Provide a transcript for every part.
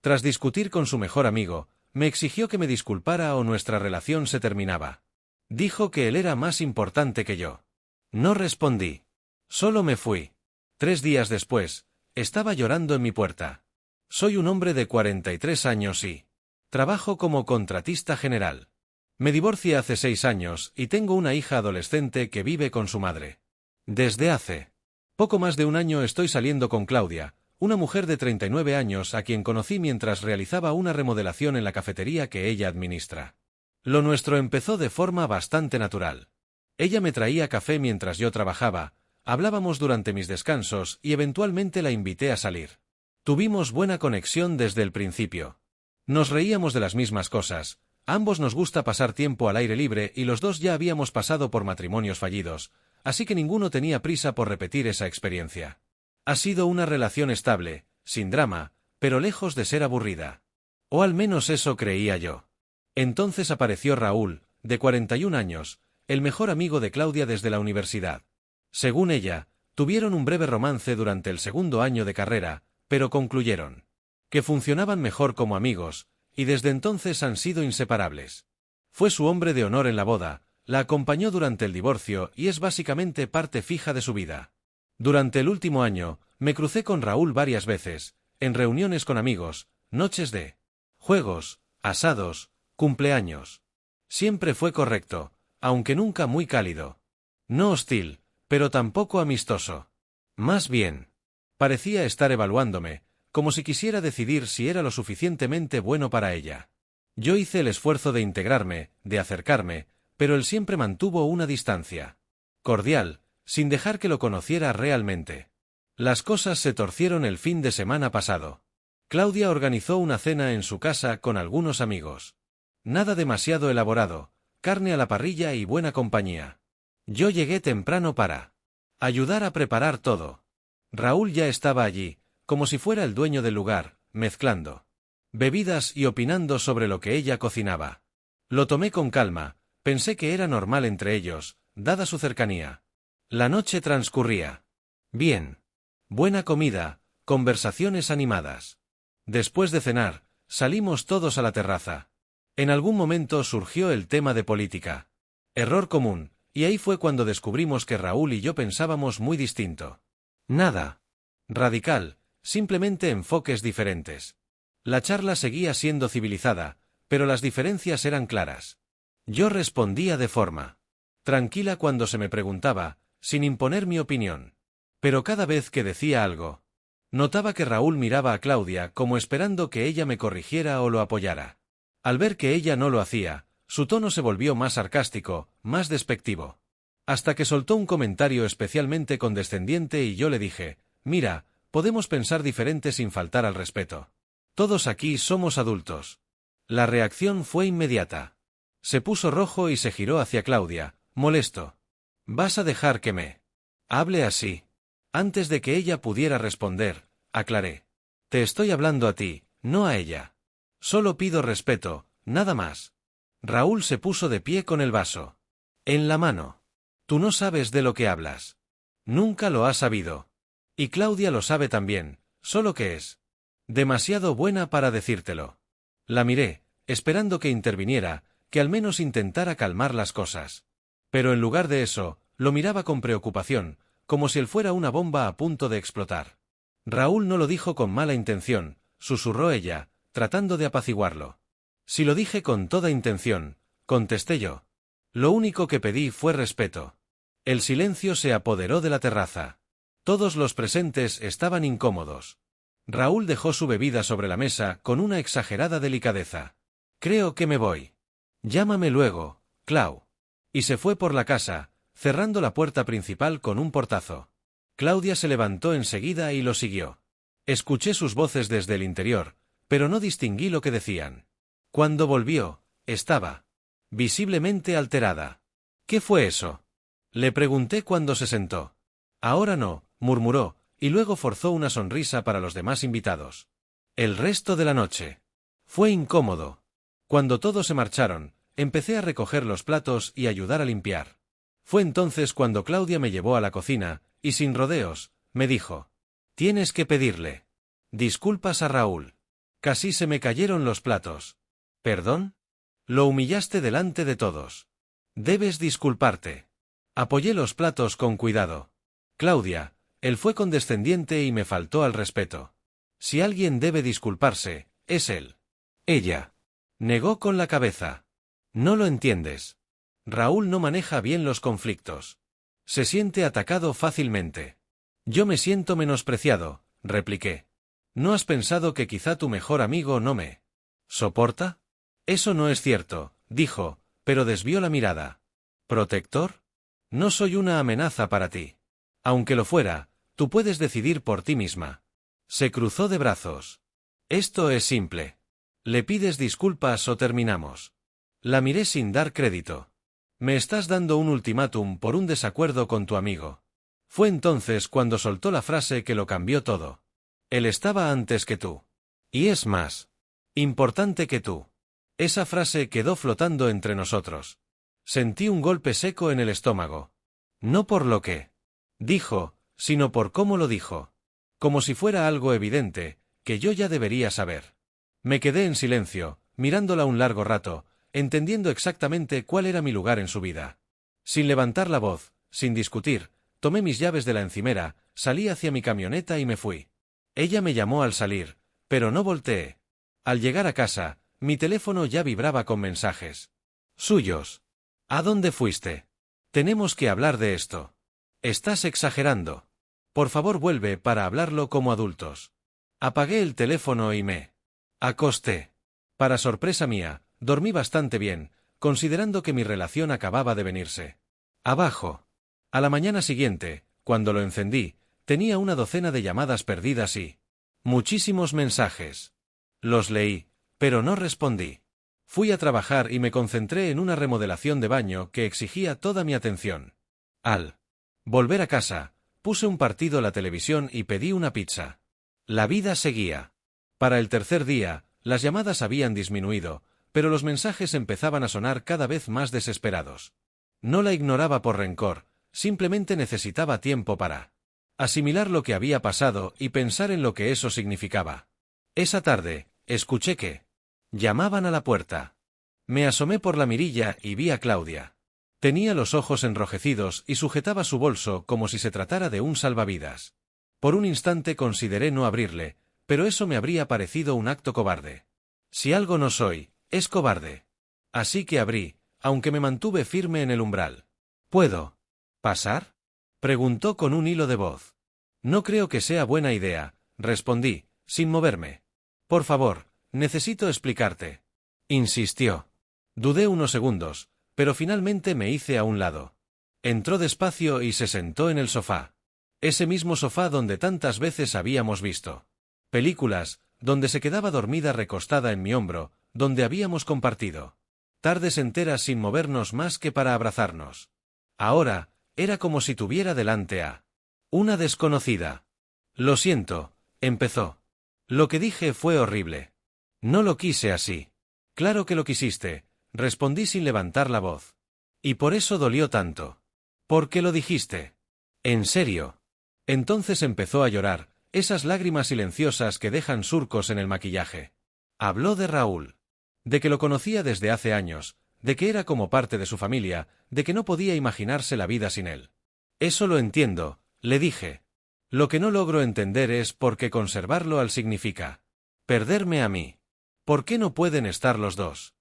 Tras discutir con su mejor amigo, me exigió que me disculpara o nuestra relación se terminaba. Dijo que él era más importante que yo. No respondí. Solo me fui. 3 días después, estaba llorando en mi puerta. Soy un hombre de 43 años y trabajo como contratista general. Me divorcié hace 6 años y tengo una hija adolescente que vive con su madre. Desde hace poco más de un año estoy saliendo con Claudia, una mujer de 39 años a quien conocí mientras realizaba una remodelación en la cafetería que ella administra. Lo nuestro empezó de forma bastante natural. Ella me traía café mientras yo trabajaba, hablábamos durante mis descansos y eventualmente la invité a salir. Tuvimos buena conexión desde el principio. Nos reíamos de las mismas cosas, a ambos nos gusta pasar tiempo al aire libre y los dos ya habíamos pasado por matrimonios fallidos, así que ninguno tenía prisa por repetir esa experiencia. Ha sido una relación estable, sin drama, pero lejos de ser aburrida. O al menos eso creía yo. Entonces apareció Raúl, de 41 años, el mejor amigo de Claudia desde la universidad. Según ella, tuvieron un breve romance durante el 2.º año de carrera, pero concluyeron que funcionaban mejor como amigos, y desde entonces han sido inseparables. Fue su hombre de honor en la boda, la acompañó durante el divorcio y es básicamente parte fija de su vida. Durante el último año, me crucé con Raúl varias veces, en reuniones con amigos, noches de juegos, asados, cumpleaños. Siempre fue correcto, aunque nunca muy cálido. No hostil, pero tampoco amistoso. Más bien, parecía estar evaluándome, como si quisiera decidir si era lo suficientemente bueno para ella. Yo hice el esfuerzo de integrarme, de acercarme, pero él siempre mantuvo una distancia cordial, sin dejar que lo conociera realmente. Las cosas se torcieron el fin de semana pasado. Claudia organizó una cena en su casa con algunos amigos. Nada demasiado elaborado, carne a la parrilla y buena compañía. Yo llegué temprano para ayudar a preparar todo. Raúl ya estaba allí, como si fuera el dueño del lugar, mezclando bebidas y opinando sobre lo que ella cocinaba. Lo tomé con calma, pensé que era normal entre ellos, dada su cercanía. La noche transcurría bien. Buena comida, conversaciones animadas. Después de cenar, salimos todos a la terraza. En algún momento surgió el tema de política. Error común, y ahí fue cuando descubrimos que Raúl y yo pensábamos muy distinto. Nada radical, simplemente enfoques diferentes. La charla seguía siendo civilizada, pero las diferencias eran claras. Yo respondía de forma tranquila cuando se me preguntaba, sin imponer mi opinión. Pero cada vez que decía algo, notaba que Raúl miraba a Claudia como esperando que ella me corrigiera o lo apoyara. Al ver que ella no lo hacía, su tono se volvió más sarcástico, más despectivo. Hasta que soltó un comentario especialmente condescendiente y yo le dije, mira, podemos pensar diferente sin faltar al respeto. Todos aquí somos adultos. La reacción fue inmediata. Se puso rojo y se giró hacia Claudia, molesto. ¿Vas a dejar que me hable así? Antes de que ella pudiera responder, aclaré. Te estoy hablando a ti, no a ella. Solo pido respeto, nada más. Raúl se puso de pie con el vaso en la mano. Tú no sabes de lo que hablas. Nunca lo has sabido. Y Claudia lo sabe también, solo que es demasiado buena para decírtelo. La miré, esperando que interviniera, que al menos intentara calmar las cosas. Pero en lugar de eso, lo miraba con preocupación, como si él fuera una bomba a punto de explotar. Raúl no lo dijo con mala intención, susurró ella, tratando de apaciguarlo. Si lo dije con toda intención, contesté yo. Lo único que pedí fue respeto. El silencio se apoderó de la terraza. Todos los presentes estaban incómodos. Raúl dejó su bebida sobre la mesa con una exagerada delicadeza. Creo que me voy. Llámame luego, Clau. Y se fue por la casa, cerrando la puerta principal con un portazo. Claudia se levantó enseguida y lo siguió. Escuché sus voces desde el interior, pero no distinguí lo que decían. Cuando volvió, estaba visiblemente alterada. ¿Qué fue eso? Le pregunté cuando se sentó. Ahora no, murmuró, y luego forzó una sonrisa para los demás invitados. El resto de la noche fue incómodo. Cuando todos se marcharon, empecé a recoger los platos y ayudar a limpiar. Fue entonces cuando Claudia me llevó a la cocina, y sin rodeos, me dijo: tienes que pedirle disculpas a Raúl. Casi se me cayeron los platos. ¿Perdón? Lo humillaste delante de todos. Debes disculparte. Apoyé los platos con cuidado. Claudia, él fue condescendiente y me faltó al respeto. Si alguien debe disculparse, es él. Ella. Negó con la cabeza. No lo entiendes. Raúl no maneja bien los conflictos. Se siente atacado fácilmente. Yo me siento menospreciado, repliqué. ¿No has pensado que quizá tu mejor amigo no me soporta? Eso no es cierto, dijo, pero desvió la mirada. ¿Protector? No soy una amenaza para ti. Aunque lo fuera, tú puedes decidir por ti misma. Se cruzó de brazos. Esto es simple. ¿Le pides disculpas o terminamos? La miré sin dar crédito. Me estás dando un ultimátum por un desacuerdo con tu amigo. Fue entonces cuando soltó la frase que lo cambió todo. Él estaba antes que tú. Y es más importante que tú. Esa frase quedó flotando entre nosotros. Sentí un golpe seco en el estómago. No por lo que dijo, sino por cómo lo dijo. Como si fuera algo evidente, que yo ya debería saber. Me quedé en silencio, mirándola un largo rato, entendiendo exactamente cuál era mi lugar en su vida. Sin levantar la voz, sin discutir, tomé mis llaves de la encimera, salí hacia mi camioneta y me fui. Ella me llamó al salir, pero no volteé. Al llegar a casa, mi teléfono ya vibraba con mensajes suyos. ¿A dónde fuiste? Tenemos que hablar de esto. Estás exagerando. Por favor, vuelve para hablarlo como adultos. Apagué el teléfono y me acosté. Para sorpresa mía, dormí bastante bien, considerando que mi relación acababa de venirse abajo. A la mañana siguiente, cuando lo encendí, tenía una docena de llamadas perdidas y muchísimos mensajes. Los leí, pero no respondí. Fui a trabajar y me concentré en una remodelación de baño que exigía toda mi atención. Al volver a casa, puse un partido a la televisión y pedí una pizza. La vida seguía. Para el tercer día, las llamadas habían disminuido, pero los mensajes empezaban a sonar cada vez más desesperados. No la ignoraba por rencor, simplemente necesitaba tiempo para asimilar lo que había pasado y pensar en lo que eso significaba. Esa tarde, escuché que llamaban a la puerta. Me asomé por la mirilla y vi a Claudia. Tenía los ojos enrojecidos y sujetaba su bolso como si se tratara de un salvavidas. Por un instante consideré no abrirle, pero eso me habría parecido un acto cobarde. Si algo no soy, es cobarde. Así que abrí, aunque me mantuve firme en el umbral. ¿Puedo pasar?, preguntó con un hilo de voz. No creo que sea buena idea, respondí, sin moverme. Por favor, necesito explicarte. Insistió. Dudé unos segundos, pero finalmente me hice a un lado. Entró despacio y se sentó en el sofá. Ese mismo sofá donde tantas veces habíamos visto películas, donde se quedaba dormida recostada en mi hombro, donde habíamos compartido tardes enteras sin movernos más que para abrazarnos. Ahora, era como si tuviera delante a una desconocida. Lo siento, empezó. Lo que dije fue horrible. No lo quise así. Claro que lo quisiste, respondí sin levantar la voz. Y por eso dolió tanto. ¿Por qué lo dijiste? ¿En serio? Entonces empezó a llorar, esas lágrimas silenciosas que dejan surcos en el maquillaje. Habló de Raúl. De que lo conocía desde hace años, de que era como parte de su familia, de que no podía imaginarse la vida sin él. Eso lo entiendo, le dije. Lo que no logro entender es por qué conservarlo al significa perderme a mí. ¿Por qué no pueden estar los dos?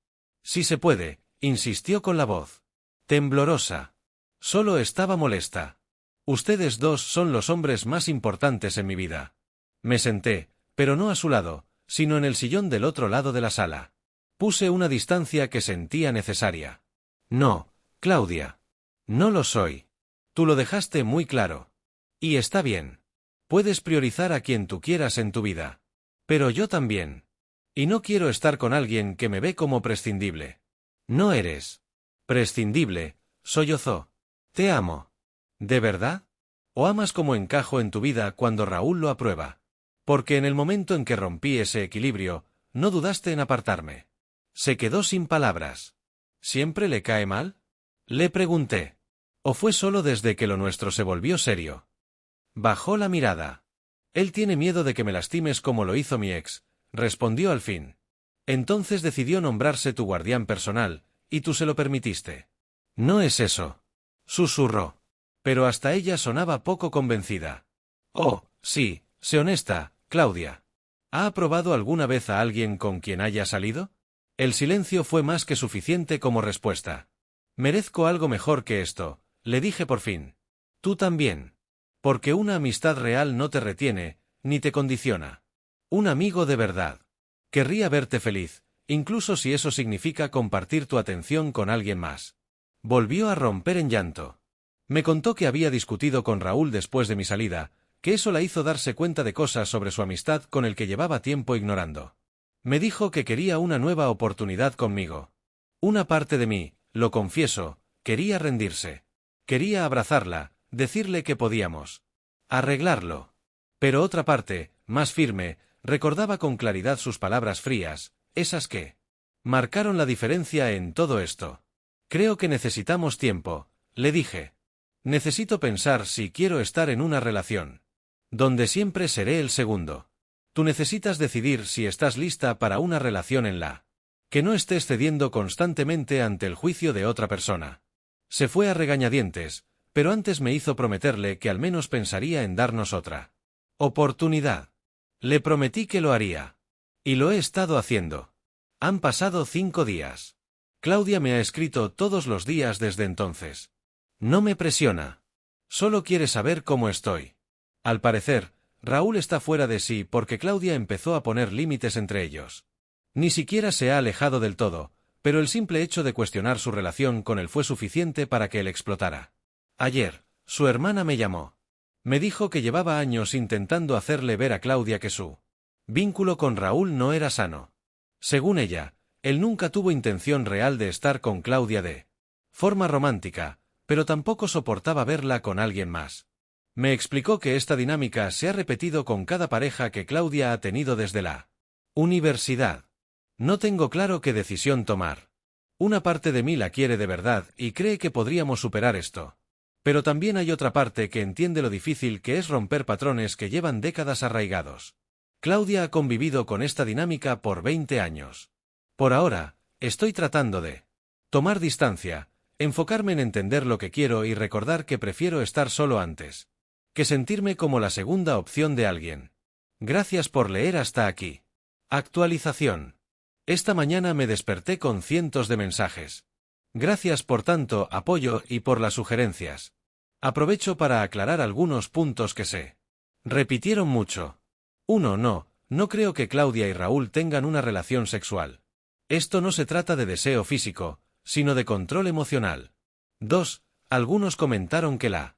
Sí se puede, insistió con la voz temblorosa. Solo estaba molesta. Ustedes dos son los hombres más importantes en mi vida. Me senté, pero no a su lado, sino en el sillón del otro lado de la sala. Puse una distancia que sentía necesaria. No, Claudia. No lo soy. Tú lo dejaste muy claro. Y está bien. Puedes priorizar a quien tú quieras en tu vida. Pero yo también. Y no quiero estar con alguien que me ve como prescindible. No eres prescindible, sollozó. Te amo. ¿De verdad? ¿O amas como encajo en tu vida cuando Raúl lo aprueba? Porque en el momento en que rompí ese equilibrio, no dudaste en apartarme. Se quedó sin palabras. ¿Siempre le cae mal?, le pregunté. ¿O fue solo desde que lo nuestro se volvió serio? Bajó la mirada. Él tiene miedo de que me lastimes como lo hizo mi ex, respondió al fin. Entonces decidió nombrarse tu guardián personal, y tú se lo permitiste. No es eso. Susurró. Pero hasta ella sonaba poco convencida. Oh, sí, sé honesta, Claudia. ¿Ha aprobado alguna vez a alguien con quien haya salido? El silencio fue más que suficiente como respuesta. Merezco algo mejor que esto, le dije por fin. Tú también. Porque una amistad real no te retiene, ni te condiciona. Un amigo de verdad. Querría verte feliz, incluso si eso significa compartir tu atención con alguien más. Volvió a romper en llanto. Me contó que había discutido con Raúl después de mi salida, que eso la hizo darse cuenta de cosas sobre su amistad con el que llevaba tiempo ignorando. Me dijo que quería una nueva oportunidad conmigo. Una parte de mí, lo confieso, quería rendirse. Quería abrazarla, decirle que podíamos arreglarlo. Pero otra parte, más firme, recordaba con claridad sus palabras frías, esas que marcaron la diferencia en todo esto. Creo que necesitamos tiempo, le dije. Necesito pensar si quiero estar en una relación donde siempre seré el segundo. Tú necesitas decidir si estás lista para una relación en la que no estés cediendo constantemente ante el juicio de otra persona. Se fue a regañadientes, pero antes me hizo prometerle que al menos pensaría en darnos otra oportunidad. Le prometí que lo haría. Y lo he estado haciendo. Han pasado 5 días. Claudia me ha escrito todos los días desde entonces. No me presiona. Solo quiere saber cómo estoy. Al parecer, Raúl está fuera de sí porque Claudia empezó a poner límites entre ellos. Ni siquiera se ha alejado del todo, pero el simple hecho de cuestionar su relación con él fue suficiente para que él explotara. Ayer, su hermana me llamó. Me dijo que llevaba años intentando hacerle ver a Claudia que su vínculo con Raúl no era sano. Según ella, él nunca tuvo intención real de estar con Claudia de forma romántica, pero tampoco soportaba verla con alguien más. Me explicó que esta dinámica se ha repetido con cada pareja que Claudia ha tenido desde la universidad. No tengo claro qué decisión tomar. Una parte de mí la quiere de verdad y cree que podríamos superar esto. Pero también hay otra parte que entiende lo difícil que es romper patrones que llevan décadas arraigados. Claudia ha convivido con esta dinámica por 20 años. Por ahora, estoy tratando de tomar distancia, enfocarme en entender lo que quiero y recordar que prefiero estar solo antes que sentirme como la segunda opción de alguien. Gracias por leer hasta aquí. Actualización. Esta mañana me desperté con cientos de mensajes. Gracias por tanto apoyo y por las sugerencias. Aprovecho para aclarar algunos puntos que se repitieron mucho. 1. No creo que Claudia y Raúl tengan una relación sexual. Esto no se trata de deseo físico, sino de control emocional. 2. Algunos comentaron que la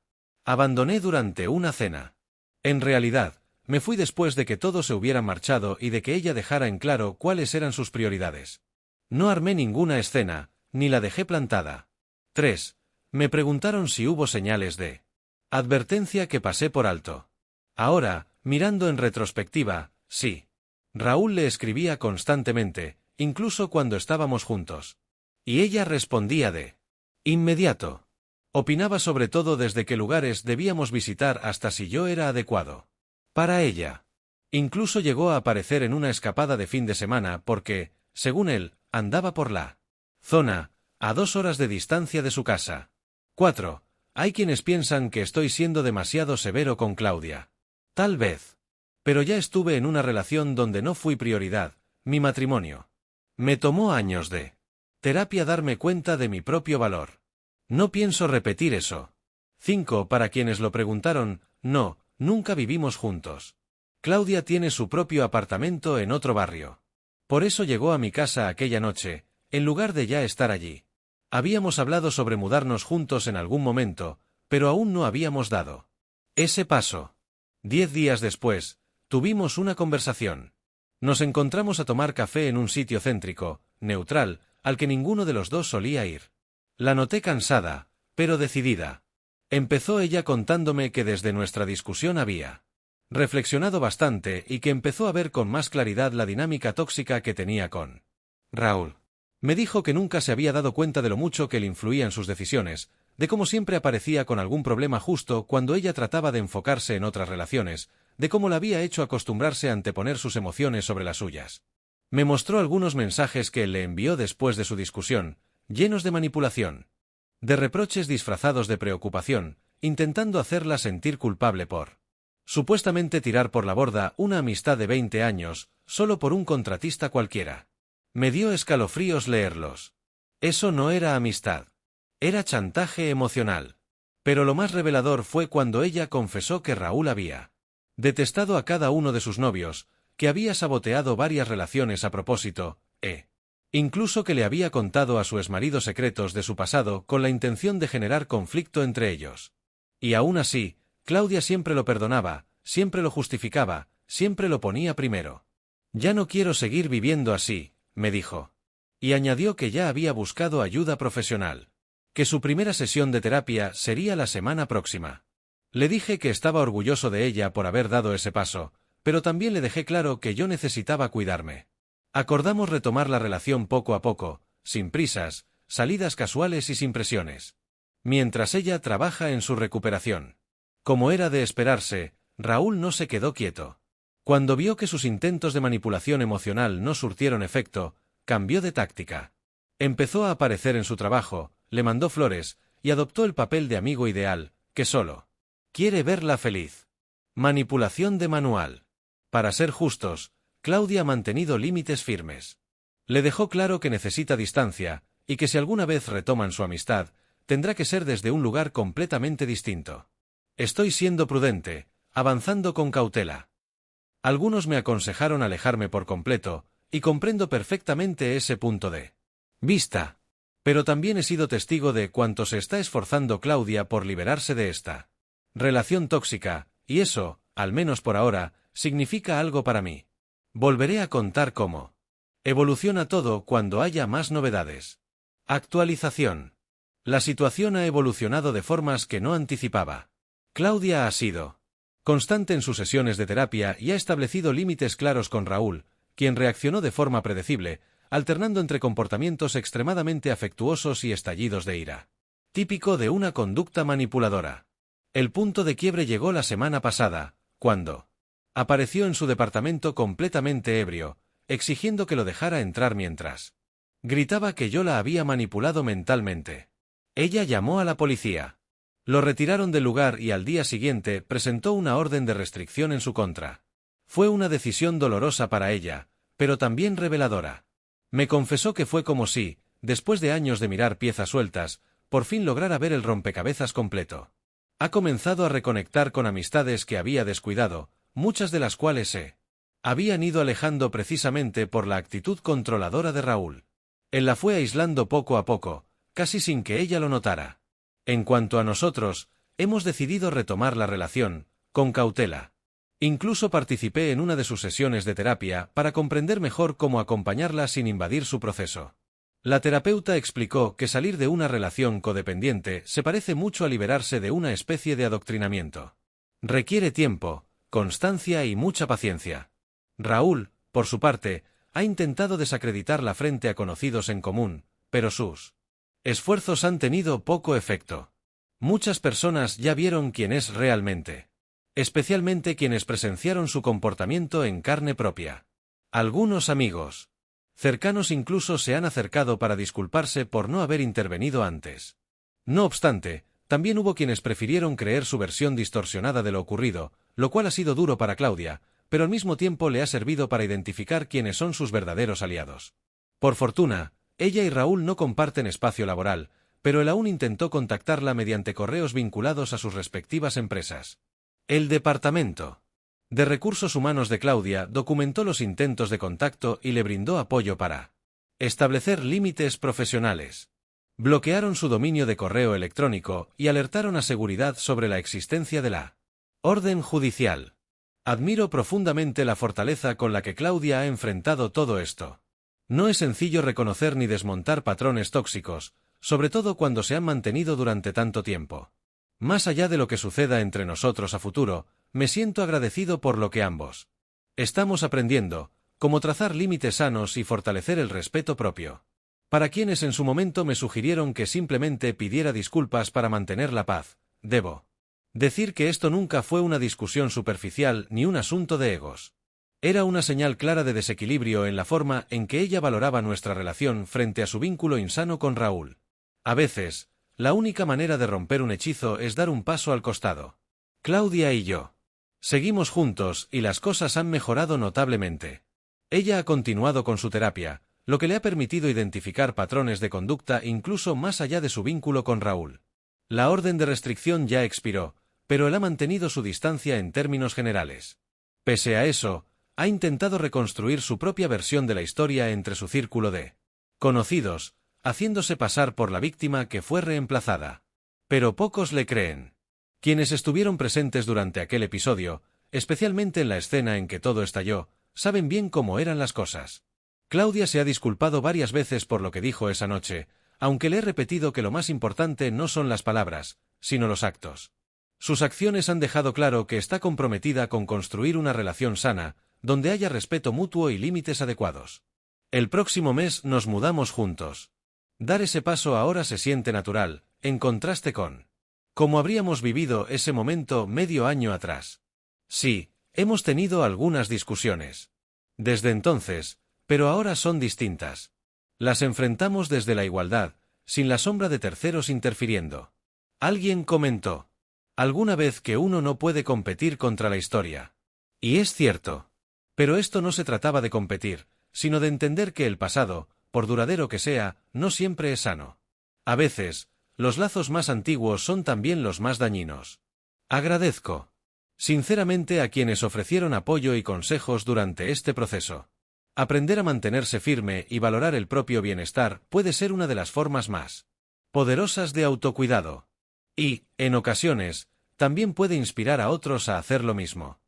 abandoné durante una cena. En realidad, me fui después de que todos se hubieran marchado y de que ella dejara en claro cuáles eran sus prioridades. No armé ninguna escena, ni la dejé plantada. 3. Me preguntaron si hubo señales de advertencia que pasé por alto. Ahora, mirando en retrospectiva, sí. Raúl le escribía constantemente, incluso cuando estábamos juntos. Y ella respondía de inmediato. Opinaba sobre todo desde qué lugares debíamos visitar hasta si yo era adecuado para ella. Incluso llegó a aparecer en una escapada de fin de semana porque, según él, andaba por la zona, a 2 horas de distancia de su casa. 4. Hay quienes piensan que estoy siendo demasiado severo con Claudia. Tal vez. Pero ya estuve en una relación donde no fui prioridad, mi matrimonio. Me tomó años de terapia darme cuenta de mi propio valor. No pienso repetir eso. 5. Para quienes lo preguntaron, no, nunca vivimos juntos. Claudia tiene su propio apartamento en otro barrio. Por eso llegó a mi casa aquella noche, en lugar de ya estar allí. Habíamos hablado sobre mudarnos juntos en algún momento, pero aún no habíamos dado ese paso. 10 días después, tuvimos una conversación. Nos encontramos a tomar café en un sitio céntrico, neutral, al que ninguno de los dos solía ir. La noté cansada, pero decidida. Empezó ella contándome que desde nuestra discusión había reflexionado bastante y que empezó a ver con más claridad la dinámica tóxica que tenía con Raúl. Me dijo que nunca se había dado cuenta de lo mucho que le influía en sus decisiones, de cómo siempre aparecía con algún problema justo cuando ella trataba de enfocarse en otras relaciones, de cómo la había hecho acostumbrarse a anteponer sus emociones sobre las suyas. Me mostró algunos mensajes que él le envió después de su discusión, llenos de manipulación, de reproches disfrazados de preocupación, intentando hacerla sentir culpable por supuestamente tirar por la borda una amistad de 20 años, solo por un contratista cualquiera. Me dio escalofríos leerlos. Eso no era amistad. Era chantaje emocional. Pero lo más revelador fue cuando ella confesó que Raúl había detestado a cada uno de sus novios, que había saboteado varias relaciones a propósito, incluso que le había contado a su exmarido secretos de su pasado con la intención de generar conflicto entre ellos. Y aún así, Claudia siempre lo perdonaba, siempre lo justificaba, siempre lo ponía primero. Ya no quiero seguir viviendo así, me dijo. Y añadió que ya había buscado ayuda profesional. Que su primera sesión de terapia sería la semana próxima. Le dije que estaba orgulloso de ella por haber dado ese paso, pero también le dejé claro que yo necesitaba cuidarme. Acordamos retomar la relación poco a poco, sin prisas, salidas casuales y sin presiones. Mientras ella trabaja en su recuperación. Como era de esperarse, Raúl no se quedó quieto. Cuando vio que sus intentos de manipulación emocional no surtieron efecto, cambió de táctica. Empezó a aparecer en su trabajo, le mandó flores, y adoptó el papel de amigo ideal, que solo quiere verla feliz. Manipulación de manual. Para ser justos, Claudia ha mantenido límites firmes. Le dejó claro que necesita distancia, y que si alguna vez retoman su amistad, tendrá que ser desde un lugar completamente distinto. Estoy siendo prudente, avanzando con cautela. Algunos me aconsejaron alejarme por completo, y comprendo perfectamente ese punto de vista. Pero también he sido testigo de cuánto se está esforzando Claudia por liberarse de esta relación tóxica, y eso, al menos por ahora, significa algo para mí. Volveré a contar cómo evoluciona todo cuando haya más novedades. Actualización. La situación ha evolucionado de formas que no anticipaba. Claudia ha sido constante en sus sesiones de terapia y ha establecido límites claros con Raúl, quien reaccionó de forma predecible, alternando entre comportamientos extremadamente afectuosos y estallidos de ira. Típico de una conducta manipuladora. El punto de quiebre llegó la semana pasada, cuando apareció en su departamento completamente ebrio, exigiendo que lo dejara entrar mientras gritaba que yo la había manipulado mentalmente. Ella llamó a la policía. Lo retiraron del lugar y al día siguiente presentó una orden de restricción en su contra. Fue una decisión dolorosa para ella, pero también reveladora. Me confesó que fue como si, después de años de mirar piezas sueltas, por fin lograra ver el rompecabezas completo. Ha comenzado a reconectar con amistades que había descuidado, muchas de las cuales se habían ido alejando precisamente por la actitud controladora de Raúl. Él la fue aislando poco a poco, casi sin que ella lo notara. En cuanto a nosotros, hemos decidido retomar la relación, con cautela. Incluso participé en una de sus sesiones de terapia para comprender mejor cómo acompañarla sin invadir su proceso. La terapeuta explicó que salir de una relación codependiente se parece mucho a liberarse de una especie de adoctrinamiento. Requiere tiempo, constancia y mucha paciencia. Raúl, por su parte, ha intentado desacreditarla frente a conocidos en común, pero sus esfuerzos han tenido poco efecto. Muchas personas ya vieron quién es realmente. Especialmente quienes presenciaron su comportamiento en carne propia. Algunos amigos cercanos incluso se han acercado para disculparse por no haber intervenido antes. No obstante, también hubo quienes prefirieron creer su versión distorsionada de lo ocurrido, lo cual ha sido duro para Claudia, pero al mismo tiempo le ha servido para identificar quiénes son sus verdaderos aliados. Por fortuna, ella y Raúl no comparten espacio laboral, pero él aún intentó contactarla mediante correos vinculados a sus respectivas empresas. El Departamento de Recursos Humanos de Claudia documentó los intentos de contacto y le brindó apoyo para establecer límites profesionales. Bloquearon su dominio de correo electrónico y alertaron a seguridad sobre la existencia de la orden judicial. Admiro profundamente la fortaleza con la que Claudia ha enfrentado todo esto. No es sencillo reconocer ni desmontar patrones tóxicos, sobre todo cuando se han mantenido durante tanto tiempo. Más allá de lo que suceda entre nosotros a futuro, me siento agradecido por lo que ambos estamos aprendiendo, como trazar límites sanos y fortalecer el respeto propio. Para quienes en su momento me sugirieron que simplemente pidiera disculpas para mantener la paz, debo Decir que esto nunca fue una discusión superficial ni un asunto de egos. Era una señal clara de desequilibrio en la forma en que ella valoraba nuestra relación frente a su vínculo insano con Raúl. A veces, la única manera de romper un hechizo es dar un paso al costado. Claudia y yo seguimos juntos y las cosas han mejorado notablemente. Ella ha continuado con su terapia, lo que le ha permitido identificar patrones de conducta incluso más allá de su vínculo con Raúl. La orden de restricción ya expiró, pero él ha mantenido su distancia en términos generales. Pese a eso, ha intentado reconstruir su propia versión de la historia entre su círculo de conocidos, haciéndose pasar por la víctima que fue reemplazada. Pero pocos le creen. Quienes estuvieron presentes durante aquel episodio, especialmente en la escena en que todo estalló, saben bien cómo eran las cosas. Claudia se ha disculpado varias veces por lo que dijo esa noche, aunque le he repetido que lo más importante no son las palabras, sino los actos. Sus acciones han dejado claro que está comprometida con construir una relación sana, donde haya respeto mutuo y límites adecuados. El próximo mes nos mudamos juntos. Dar ese paso ahora se siente natural, en contraste con cómo habríamos vivido ese momento medio año atrás. Sí, hemos tenido algunas discusiones desde entonces, pero ahora son distintas. Las enfrentamos desde la igualdad, sin la sombra de terceros interfiriendo. Alguien comentó alguna vez que uno no puede competir contra la historia. Y es cierto. Pero esto no se trataba de competir, sino de entender que el pasado, por duradero que sea, no siempre es sano. A veces, los lazos más antiguos son también los más dañinos. Agradezco sinceramente a quienes ofrecieron apoyo y consejos durante este proceso. Aprender a mantenerse firme y valorar el propio bienestar puede ser una de las formas más poderosas de autocuidado. Y, en ocasiones, también puede inspirar a otros a hacer lo mismo.